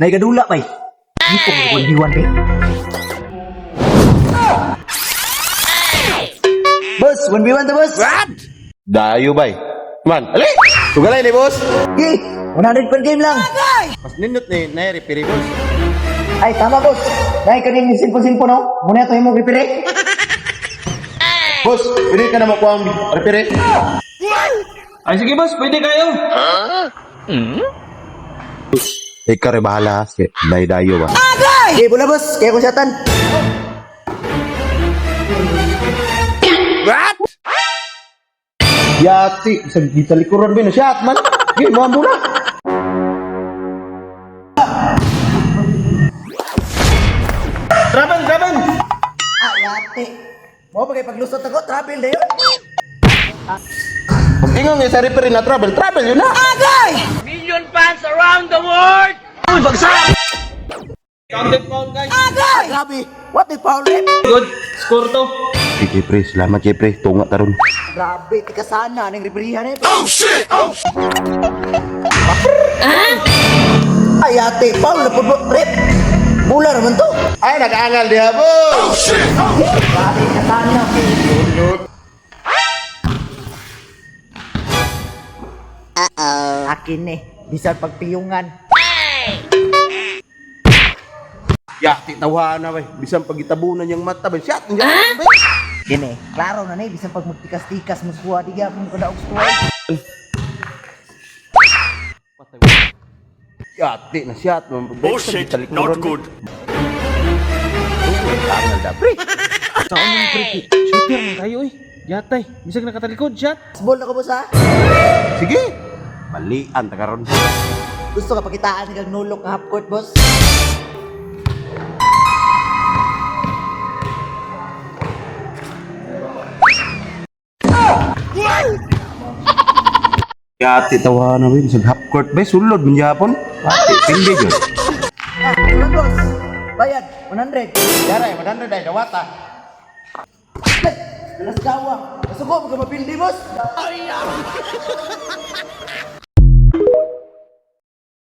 Naikadula bay. Di ko magwandiwan bay. Boss, 1v1 to boss. What? Dayo bay. Man, ali! Tugalay ni boss. Okay, 100 per game lang. Mas nindot ni repair boss. Ay, tama boss. Dahil kanin yung simple-simple no? Muna ito yung mong repair. Boss, pwede ka na makuha ang repair. Ay, sige boss, pwede kayo. Ikaw rin bahala. Dayo ba? Okay, bola boss. Kaya ko siyatan. What? Yati, sa gitalikuran ba na siya man? Okay, mga muna. Travel! Ah, yate. Mo pa kay paglusot ako, travel na yun. Kung tingong nga sa repair na travel yun na. Million fans around the world! Uy, bagsak! Counted pound guys. Ah, grabe. What the foul rep? Good. Score to. Sige pre, salamat kay pre. Tunga taron. Grabe, tika sana. Nang reperihan eh. Oh shit! Ay, yate. Foul na po, rep. Mula naman to. Ay, nag-aangal diha boss! Grabe, tika sana. Akin eh. Bisan pagpiyungan. Yati, tawa na bay. Bisan pagitabunan niyang mata bay. Shot! Kini, klaro na bisan pag magtikas-tikas mo suwa di gyapon ko daog suwa. Yati na shot. Oh shit, not good. Angal da pre. Saan yung free shooter man kayo eh. Yatay, bisag nakatalikod shot. Ball na ko boss ha. Sige. Balian ta karon. Gusto ka pakitaan kag nulok nga half court boss. Yati tawa na bay. Bisag half court bay. Sulod man yapon. Yati, pindi yun. Ah, tulad boss. Bayad 100. Yaray, 100 ay dawata. Dalas gawa. Masuko mo ka mapildi boss.